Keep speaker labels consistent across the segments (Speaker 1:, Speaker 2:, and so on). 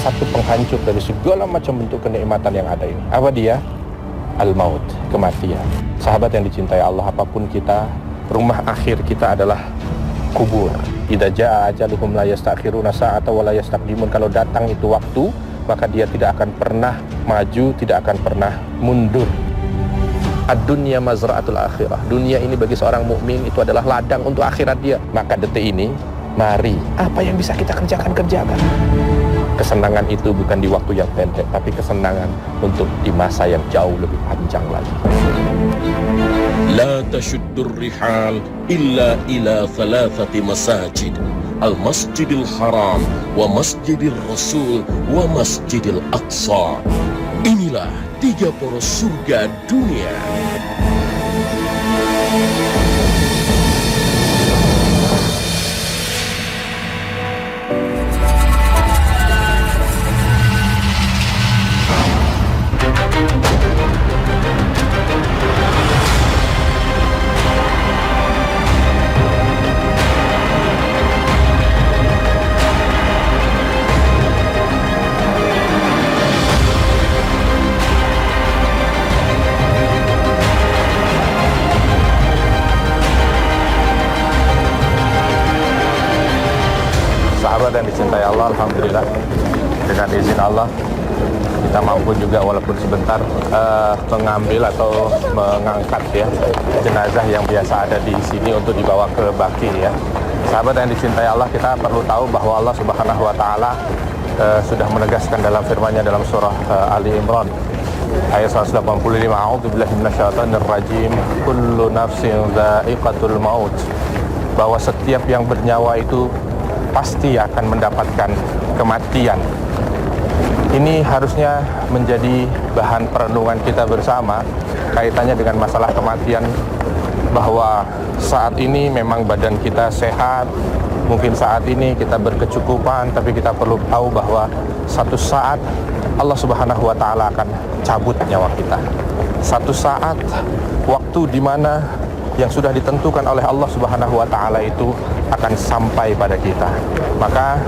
Speaker 1: satu penghancur dari segala macam bentuk kenikmatan yang ada ini. Apa dia? Al-maut, kematian. Sahabat yang dicintai Allah, apapun kita, rumah akhir kita adalah kubur. Idza jaa ajaluhum la yastakhiruna sa'ata wa la yastaqdimun. Kalau datang itu waktu, maka dia tidak akan pernah maju, tidak akan pernah mundur. Ad-dunya mazra'atul akhirah. Dunia ini bagi seorang mukmin itu adalah ladang untuk akhirat dia. Maka detik ini, mari, apa yang bisa kita kerjakan. Kesenangan itu bukan di waktu yang pendek, tapi kesenangan untuk di masa yang jauh lebih panjang lagi.
Speaker 2: La tashuddur rihal illa ila thalathati masajid. Al-Masjidil Haram, wa Masjidil Rasul, wa Masjidil Aqsa. Inilah 3 poros surga dunia.
Speaker 1: Sahabat yang dicintai Allah, alhamdulillah dengan izin Allah kita mampu juga walaupun sebentar mengambil atau mengangkat ya jenazah yang biasa ada di sini untuk dibawa ke Baqi ya. Sahabat yang dicintai Allah, kita perlu tahu bahwa Allah Subhanahu wa taala sudah menegaskan dalam firman-Nya dalam surah Ali Imran ayat 185, a'udzubillahi minasyaitonir rajim, kullu nafsin dha'iqatul maut, bahwa setiap yang bernyawa itu pasti akan mendapatkan kematian. Ini harusnya menjadi bahan perenungan kita bersama kaitannya dengan masalah kematian, bahwa saat ini memang badan kita sehat, mungkin saat ini kita berkecukupan, tapi kita perlu tahu bahwa satu saat Allah Subhanahu wa taala akan cabut nyawa kita. Satu saat waktu di mana yang sudah ditentukan oleh Allah Subhanahu wa taala itu akan sampai pada kita. Maka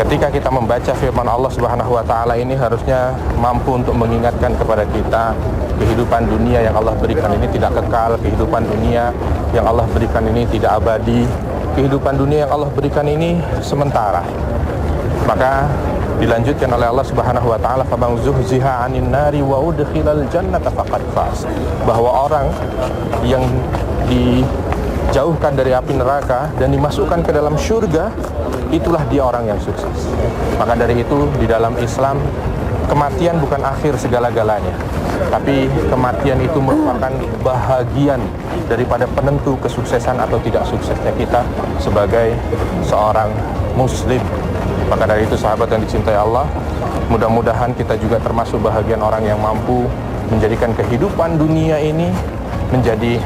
Speaker 1: ketika kita membaca firman Allah Subhanahu wa taala ini harusnya mampu untuk mengingatkan kepada kita kehidupan dunia yang Allah berikan ini tidak kekal, kehidupan dunia yang Allah berikan ini tidak abadi, kehidupan dunia yang Allah berikan ini sementara. Maka dilanjutkan oleh Allah Subhanahu wa taala, faman zuhziha 'anil nari wa udkhilal jannata faqad faz, bahwa orang yang dijauhkan dari api neraka dan dimasukkan ke dalam syurga, itulah dia orang yang sukses. Maka dari itu di dalam Islam kematian bukan akhir segala-galanya, tapi kematian itu merupakan bahagian daripada penentu kesuksesan atau tidak suksesnya kita sebagai seorang muslim. Maka dari itu sahabat yang dicintai Allah, mudah-mudahan kita juga termasuk bahagian orang yang mampu menjadikan kehidupan dunia ini menjadi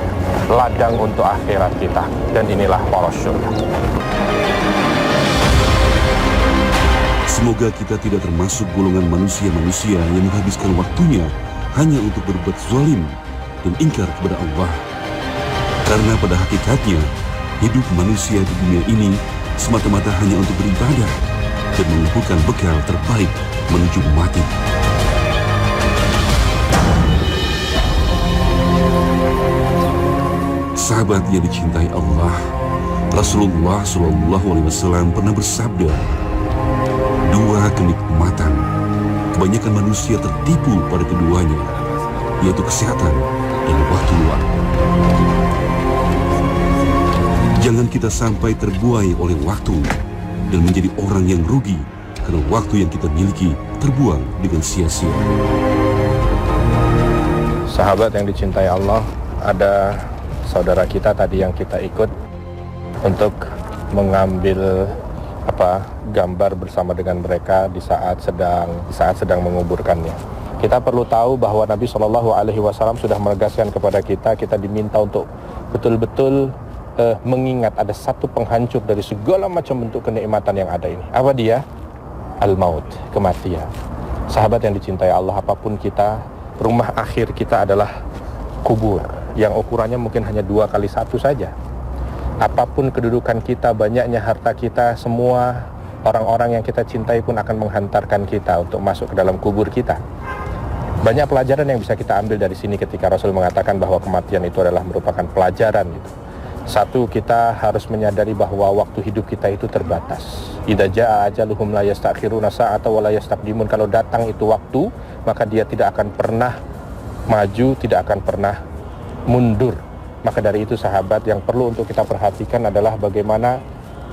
Speaker 1: ladang untuk akhirat kita, dan inilah poros surga.
Speaker 3: Semoga kita tidak termasuk golongan manusia-manusia yang menghabiskan waktunya hanya untuk berbuat zalim dan ingkar kepada Allah. Karena pada hakikatnya, hidup manusia di dunia ini semata-mata hanya untuk beribadah dan mengumpulkan bekal terbaik menuju mati. Sahabat yang dicintai Allah, Rasulullah SAW pernah bersabda, 2 kenikmatan kebanyakan manusia tertipu pada keduanya, yaitu kesehatan dan waktu luang. Jangan kita sampai terbuai oleh waktu dan menjadi orang yang rugi karena waktu yang kita miliki terbuang dengan sia-sia.
Speaker 1: Sahabat yang dicintai Allah, ada saudara kita tadi yang kita ikut untuk mengambil gambar bersama dengan mereka di saat sedang menguburkannya. Kita perlu tahu bahwa Nabi SAW sudah menegaskan kepada kita diminta untuk betul-betul mengingat ada satu penghancur dari segala macam bentuk kenikmatan yang ada ini. Apa dia? Al-maut, kematian. Sahabat yang dicintai Allah, apapun kita, rumah akhir kita adalah kubur, yang ukurannya mungkin hanya 2x1 saja. Apapun kedudukan kita, banyaknya harta kita, semua orang-orang yang kita cintai pun akan menghantarkan kita untuk masuk ke dalam kubur kita. Banyak pelajaran yang bisa kita ambil dari sini ketika Rasul mengatakan bahwa kematian itu adalah merupakan pelajaran gitu. Satu, kita harus menyadari bahwa waktu hidup kita itu terbatas. Idza jaa ajaluhum la yastakhiruna sa'ata wa la yastaqdimun. Kalau datang itu waktu, maka dia tidak akan pernah maju, tidak akan pernah mundur. Maka dari itu sahabat, yang perlu untuk kita perhatikan adalah bagaimana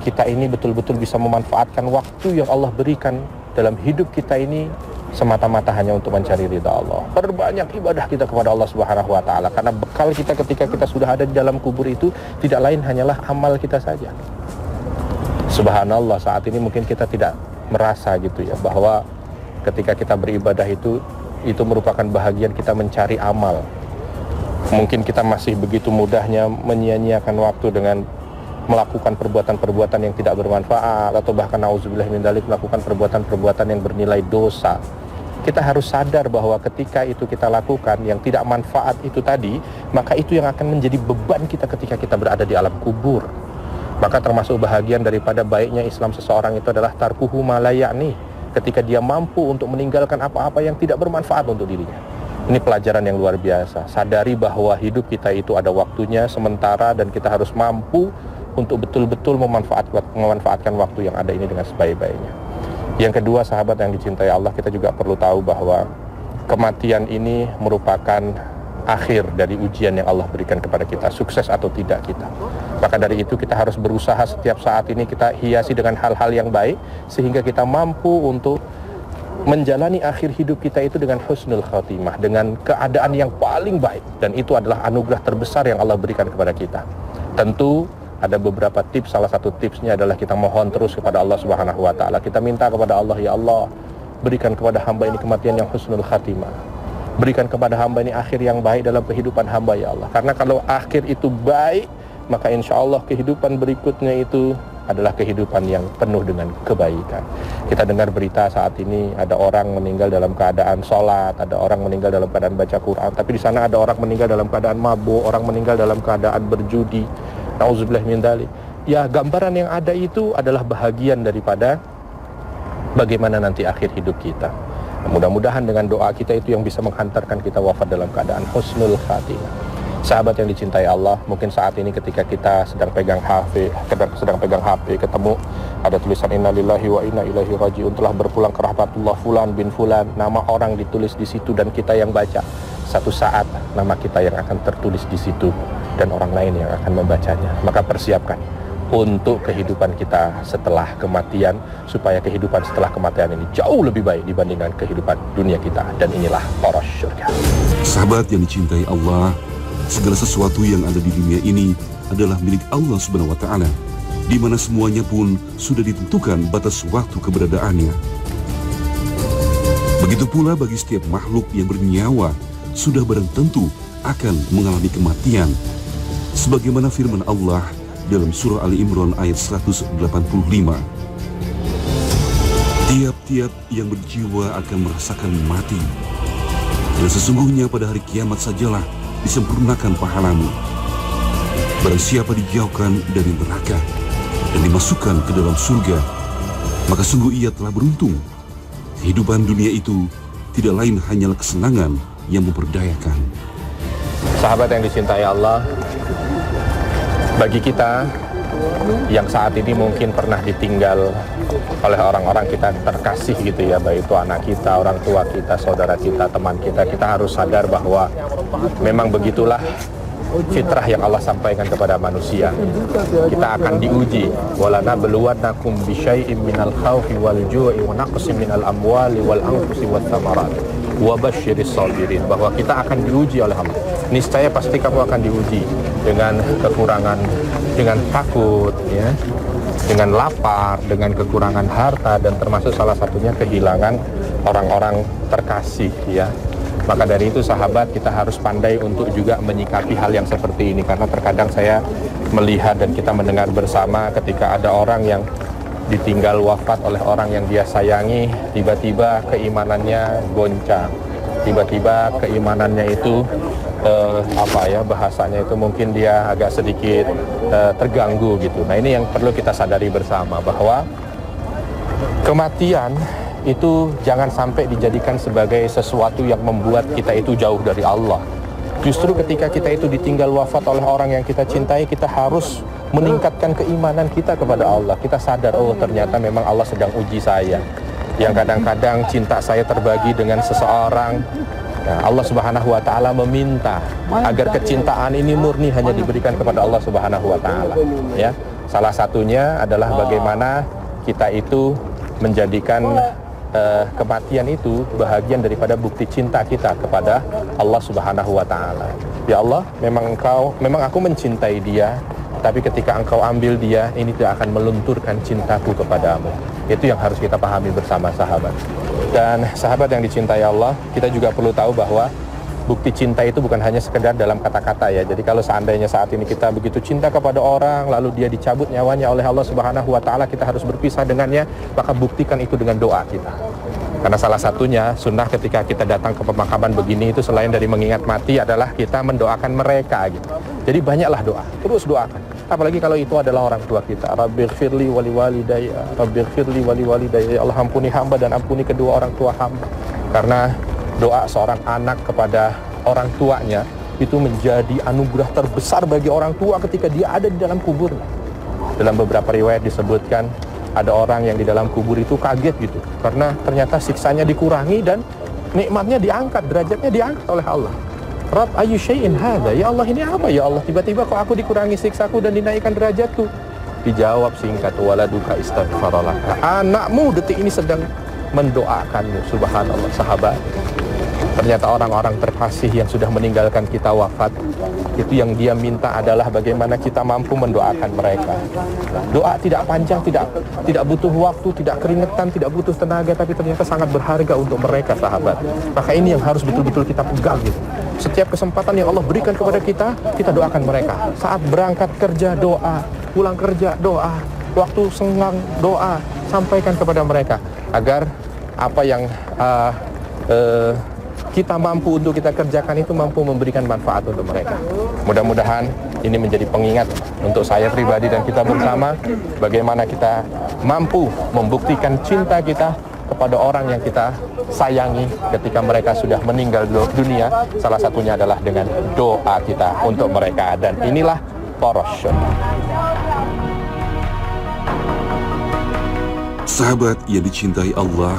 Speaker 1: kita ini betul-betul bisa memanfaatkan waktu yang Allah berikan dalam hidup kita ini semata-mata hanya untuk mencari ridha Allah. Perbanyak ibadah kita kepada Allah Subhanahu wa taala, karena bekal kita ketika kita sudah ada di dalam kubur itu tidak lain hanyalah amal kita saja. Subhanallah, saat ini mungkin kita tidak merasa gitu ya, bahwa ketika kita beribadah itu merupakan bahagian kita mencari amal. Mungkin kita masih begitu mudahnya menyia-nyiakan waktu dengan melakukan perbuatan-perbuatan yang tidak bermanfaat, atau bahkan nauzubillah min dzalik melakukan perbuatan-perbuatan yang bernilai dosa. Kita harus sadar bahwa ketika itu kita lakukan yang tidak manfaat itu tadi, maka itu yang akan menjadi beban kita ketika kita berada di alam kubur. Maka termasuk bahagian daripada baiknya Islam seseorang itu adalah tarkuhu ma la ya'ni, ketika dia mampu untuk meninggalkan apa-apa yang tidak bermanfaat untuk dirinya. Ini pelajaran yang luar biasa. Sadari bahwa hidup kita itu ada waktunya sementara, dan kita harus mampu untuk betul-betul memanfaatkan waktu yang ada ini dengan sebaik-baiknya. Yang kedua, sahabat yang dicintai Allah, kita juga perlu tahu bahwa kematian ini merupakan akhir dari ujian yang Allah berikan kepada kita, sukses atau tidak kita. Maka dari itu kita harus berusaha setiap saat ini kita hiasi dengan hal-hal yang baik, sehingga kita mampu untuk menjalani akhir hidup kita itu dengan husnul khatimah, dengan keadaan yang paling baik. Dan itu adalah anugerah terbesar yang Allah berikan kepada kita. Tentu ada beberapa tips. Salah satu tipsnya adalah kita mohon terus kepada Allah Subhanahu wa taala. Kita minta kepada Allah, ya Allah, berikan kepada hamba ini kematian yang husnul khatimah. Berikan kepada hamba ini akhir yang baik dalam kehidupan hamba, ya Allah. Karena kalau akhir itu baik, maka insya Allah kehidupan berikutnya itu adalah kehidupan yang penuh dengan kebaikan. Kita dengar berita saat ini ada orang meninggal dalam keadaan sholat, ada orang meninggal dalam keadaan baca Quran, tapi di sana ada orang meninggal dalam keadaan mabuk, orang meninggal dalam keadaan berjudi. Nauzubillah min dzalik. Ya, gambaran yang ada itu adalah bahagian daripada bagaimana nanti akhir hidup kita. Mudah-mudahan dengan doa kita itu yang bisa menghantarkan kita wafat dalam keadaan husnul khatimah. Sahabat yang dicintai Allah, mungkin saat ini ketika kita sedang pegang HP, ketemu ada tulisan innalillahi wa inna ilaihi rajiun, telah berpulang ke rahmatullah fulan bin fulan, nama orang ditulis di situ dan kita yang baca. Satu saat nama kita yang akan tertulis di situ dan orang lain yang akan membacanya. Maka persiapkan untuk kehidupan kita setelah kematian, supaya kehidupan setelah kematian ini jauh lebih baik dibandingkan kehidupan dunia kita, dan inilah poros surga.
Speaker 3: Sahabat yang dicintai Allah, segala sesuatu yang ada di dunia ini adalah milik Allah Subhanahu wa taala, di mana semuanya pun sudah ditentukan batas waktu keberadaannya. Begitu pula bagi setiap makhluk yang bernyawa, sudah barang tentu akan mengalami kematian. Sebagaimana firman Allah dalam surah Ali Imran ayat 185. Tiap-tiap yang berjiwa akan merasakan mati. Dan sesungguhnya pada hari kiamat sajalah disempurnakan pahalamu. Barang siapa dijauhkan dari neraka dan dimasukkan ke dalam surga, maka sungguh ia telah beruntung. Kehidupan dunia itu tidak lain hanyalah kesenangan yang memperdayakan.
Speaker 1: Sahabat yang dicintai Allah, bagi kita yang saat ini mungkin pernah ditinggal oleh orang-orang kita terkasih gitu ya, baik itu anak kita, orang tua kita, saudara kita, teman kita, kita harus sadar bahwa memang begitulah fitrah yang Allah sampaikan kepada manusia. Kita akan diuji. Walana beluwanakum bisyai'im minal khawfi wal ju'i wa naqsim minal amwali wal anfusi wat thamarat wa basyiris sabirin, bahwa kita akan diuji oleh Allah. Niscaya pasti kamu akan diuji dengan kekurangan, dengan takut ya, dengan lapar, dengan kekurangan harta, dan termasuk salah satunya kehilangan orang-orang terkasih ya. Maka dari itu sahabat, kita harus pandai untuk juga menyikapi hal yang seperti ini, karena terkadang saya melihat dan kita mendengar bersama ketika ada orang yang ditinggal wafat oleh orang yang dia sayangi, tiba-tiba keimanannya goncang, tiba-tiba keimanannya itu bahasanya itu mungkin dia agak sedikit terganggu gitu. Nah, ini yang perlu kita sadari bersama, bahwa Kematian itu jangan sampai dijadikan sebagai sesuatu yang membuat kita itu jauh dari Allah. Justru ketika kita itu ditinggal wafat oleh orang yang kita cintai, kita harus meningkatkan keimanan kita kepada Allah. Kita sadar, oh ternyata memang Allah sedang uji saya. Yang kadang-kadang cinta saya terbagi dengan seseorang. Nah, Allah Subhanahu wa taala meminta agar kecintaan ini murni hanya diberikan kepada Allah Subhanahu wa taala, ya. Salah satunya adalah bagaimana kita itu menjadikan kematian itu bahagian daripada bukti cinta kita kepada Allah Subhanahu wa taala. Ya Allah, memang aku mencintai dia, tapi ketika engkau ambil dia, ini tidak akan melunturkan cintaku kepadamu. Itu yang harus kita pahami bersama sahabat. Dan sahabat yang dicintai Allah, kita juga perlu tahu bahwa bukti cinta itu bukan hanya sekedar dalam kata-kata ya. Jadi kalau seandainya saat ini kita begitu cinta kepada orang, lalu dia dicabut nyawanya oleh Allah Subhanahu wa taala, kita harus berpisah dengannya, maka buktikan itu dengan doa kita. Karena salah satunya sunnah ketika kita datang ke pemakaman begini itu selain dari mengingat mati adalah kita mendoakan mereka gitu. Jadi banyaklah doa, terus doakan. Apalagi kalau itu adalah orang tua kita. Rabbighfirli wali walidayya, Rabbighfirli wali walidayya. Ya Allah, ampuni hamba dan ampuni kedua orang tua hamba. Karena doa seorang anak kepada orang tuanya itu menjadi anugerah terbesar bagi orang tua ketika dia ada di dalam kuburnya. Dalam beberapa riwayat disebutkan ada orang yang di dalam kubur itu kaget gitu, karena ternyata siksanya dikurangi dan nikmatnya diangkat, derajatnya diangkat oleh Allah. Rabb ayyu syai'in hadza? Ya Allah, ini apa ya Allah? Tiba-tiba kok aku dikurangi siksaku dan dinaikkan derajatku? Dijawab singkat, waladuka istaghfaralaka. Anakmu detik ini sedang mendoakanmu. Subhanallah, sahabat. Ternyata orang-orang terkasih yang sudah meninggalkan kita wafat, itu yang dia minta adalah bagaimana kita mampu mendoakan mereka. Doa tidak panjang, tidak butuh waktu, tidak keringetan, tidak butuh tenaga, tapi ternyata sangat berharga untuk mereka, sahabat. Maka ini yang harus betul-betul kita pegang gitu. Setiap kesempatan yang Allah berikan kepada kita doakan mereka. Saat berangkat kerja doa, pulang kerja doa, waktu senggang doa, sampaikan kepada mereka agar apa yang kita mampu untuk kita kerjakan itu mampu memberikan manfaat untuk mereka. Mudah-mudahan ini menjadi pengingat untuk saya pribadi dan kita bersama bagaimana kita mampu membuktikan cinta kita kepada orang yang kita sayangi ketika mereka sudah meninggal dunia. Salah satunya adalah dengan doa kita untuk mereka, dan inilah poros.
Speaker 3: Sahabat yang dicintai Allah,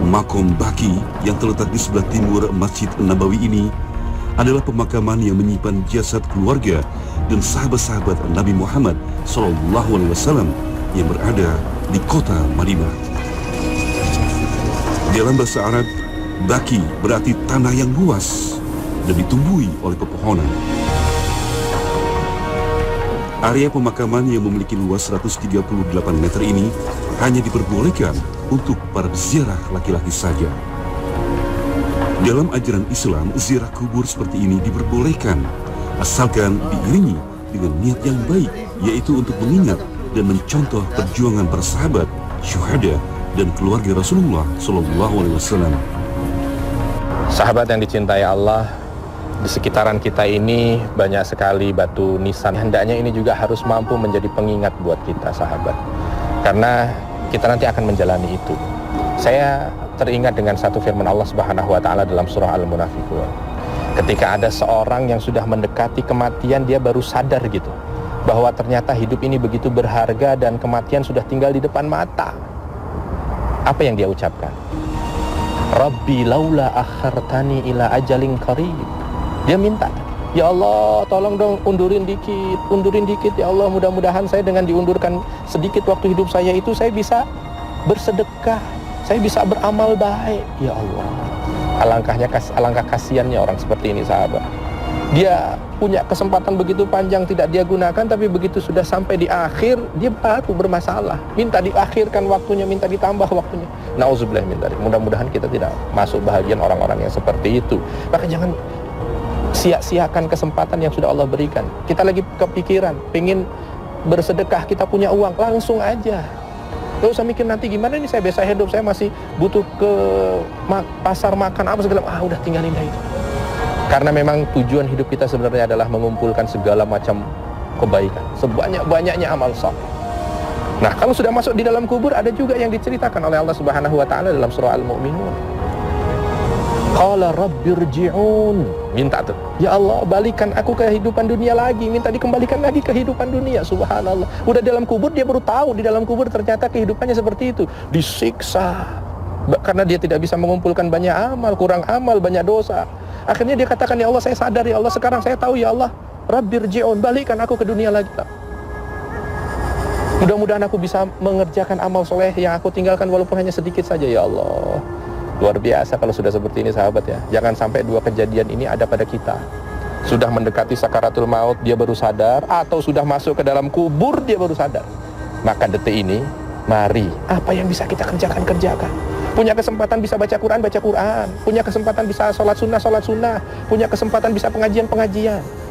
Speaker 3: Makom Baki yang terletak di sebelah timur Masjid Nabawi ini adalah pemakaman yang menyimpan jasad keluarga dan sahabat-sahabat Nabi Muhammad SAW yang berada di kota Madinah. Dalam bahasa Arab, Baki berarti tanah yang luas dan ditumbuhi oleh pepohonan. Area pemakaman yang memiliki luas 138 meter ini hanya diperbolehkan untuk para peziarah laki-laki saja. Dalam ajaran Islam, ziarah kubur seperti ini diperbolehkan asalkan diiringi dengan niat yang baik, yaitu untuk mengingat dan mencontoh perjuangan para sahabat, syuhada, dan keluarga Rasulullah SAW.
Speaker 1: Sahabat yang dicintai Allah, di sekitaran kita ini banyak sekali batu nisan. Hendaknya ini juga harus mampu menjadi pengingat buat kita, sahabat. Karena kita nanti akan menjalani itu. Saya teringat dengan satu firman Allah Subhanahu wa taala dalam surah Al-Munafiqun. Ketika ada seorang yang sudah mendekati kematian, dia baru sadar gitu bahwa ternyata hidup ini begitu berharga dan kematian sudah tinggal di depan mata. Apa yang dia ucapkan? Rabbi laula akhartani ila ajalin qarib. Dia minta, ya Allah, tolong dong undurin dikit ya Allah, mudah-mudahan saya dengan diundurkan sedikit waktu hidup saya itu saya bisa bersedekah, saya bisa beramal baik. Ya Allah, alangkah kasihannya orang seperti ini, sahabat. Dia punya kesempatan begitu panjang tidak dia gunakan, tapi begitu sudah sampai di akhir dia baru bermasalah, minta diakhirkan waktunya, minta ditambah waktunya. Nauzubillah min dzalik. Mudah-mudahan kita tidak masuk bahagian orang-orang yang seperti itu. Maka jangan sia-siakan kesempatan yang sudah Allah berikan. Kita lagi kepikiran pengen bersedekah, kita punya uang, langsung aja. Gak usah mikir nanti gimana nih saya biasa hidup, saya masih butuh ke pasar makan apa segala, udah tinggalin dah itu. Karena memang tujuan hidup kita sebenarnya adalah mengumpulkan segala macam kebaikan, sebanyak-banyaknya amal saleh. Nah, kalau sudah masuk di dalam kubur, ada juga yang diceritakan oleh Allah Subhanahu wa taala dalam surah Al-Mu'minun. Qala rabbirji'un, minta tuh, ya Allah balikan aku ke kehidupan dunia lagi, minta dikembalikan lagi ke kehidupan dunia. Subhanallah, udah dalam kubur dia baru tahu di dalam kubur ternyata kehidupannya seperti itu, disiksa karena dia tidak bisa mengumpulkan banyak amal, kurang amal, banyak dosa. Akhirnya dia katakan, ya Allah saya sadar ya Allah, sekarang saya tahu ya Allah, rabbirji'un, balikan aku ke dunia lagi. Mudah-mudahan aku bisa mengerjakan amal soleh yang aku tinggalkan walaupun hanya sedikit saja ya Allah. Luar biasa kalau sudah seperti ini sahabat ya. Jangan sampai dua kejadian ini ada pada kita. Sudah mendekati sakaratul maut dia baru sadar, atau sudah masuk ke dalam kubur dia baru sadar. Maka detik ini, mari apa yang bisa kita kerjakan. Punya kesempatan bisa baca Quran, punya kesempatan bisa sholat sunnah, punya kesempatan bisa pengajian,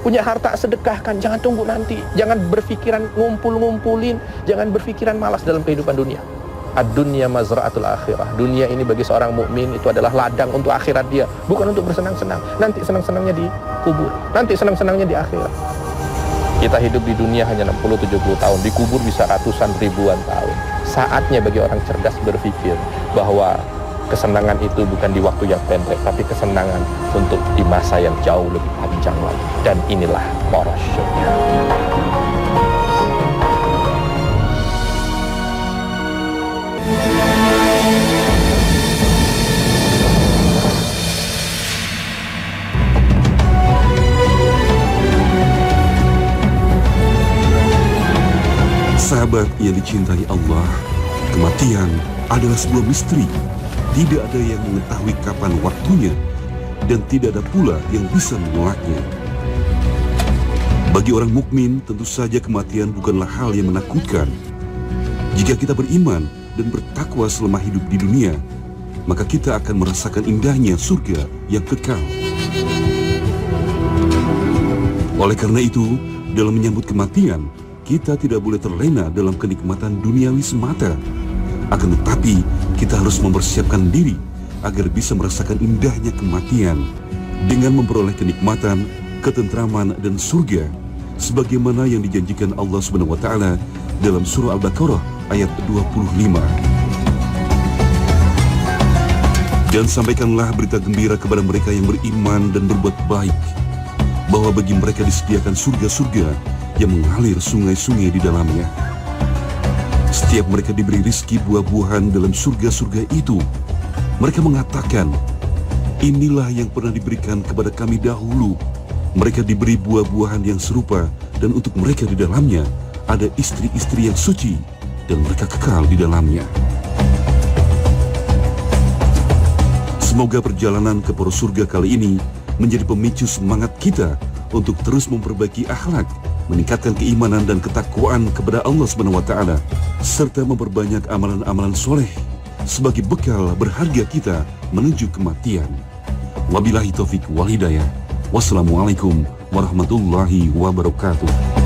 Speaker 1: punya harta sedekahkan, jangan tunggu nanti, jangan berpikiran ngumpulin, jangan berpikiran malas dalam kehidupan dunia. Ad-dunya mazra'atul akhirah. Dunia ini bagi seorang mukmin itu adalah ladang untuk akhirat dia, bukan untuk bersenang-senang. Nanti senang-senangnya di kubur, nanti senang-senangnya di akhirat. Kita hidup di dunia hanya 60-70 tahun, di kubur bisa ratusan ribuan tahun. Saatnya bagi orang cerdas berpikir bahwa kesenangan itu bukan di waktu yang pendek, tapi kesenangan untuk di masa yang jauh lebih panjang lagi. Dan inilah porosnya.
Speaker 3: Sahabat yang dicintai Allah, kematian adalah sebuah misteri. Tidak ada yang mengetahui kapan waktunya, dan tidak ada pula yang bisa menolaknya. Bagi orang mukmin, tentu saja kematian bukanlah hal yang menakutkan. Jika kita beriman dan bertakwa selama hidup di dunia, maka kita akan merasakan indahnya surga yang kekal. Oleh karena itu, dalam menyambut kematian, kita tidak boleh terlena dalam kenikmatan duniawi semata. Akan tetapi, kita harus mempersiapkan diri agar bisa merasakan indahnya kematian dengan memperoleh kenikmatan, ketentraman, dan surga sebagaimana yang dijanjikan Allah Subhanahu wa taala dalam surah Al-Baqarah ayat 25. Dan sampaikanlah berita gembira kepada mereka yang beriman dan berbuat baik, bahwa bagi mereka disediakan surga-surga yang mengalir sungai-sungai di dalamnya. Setiap mereka diberi rizki buah-buahan dalam surga-surga itu. Mereka mengatakan, inilah yang pernah diberikan kepada kami dahulu. Mereka diberi buah-buahan yang serupa, dan untuk mereka di dalamnya ada istri-istri yang suci, dan mereka kekal di dalamnya. Semoga perjalanan ke poros surga kali ini menjadi pemicu semangat kita untuk terus memperbaiki akhlak, meningkatkan keimanan dan ketakwaan kepada Allah Subhanahu wa taala, serta memperbanyak amalan-amalan soleh sebagai bekal berharga kita menuju kematian. Wabillahi taufik wal hidayah. Wassalamualaikum warahmatullahi wabarakatuh.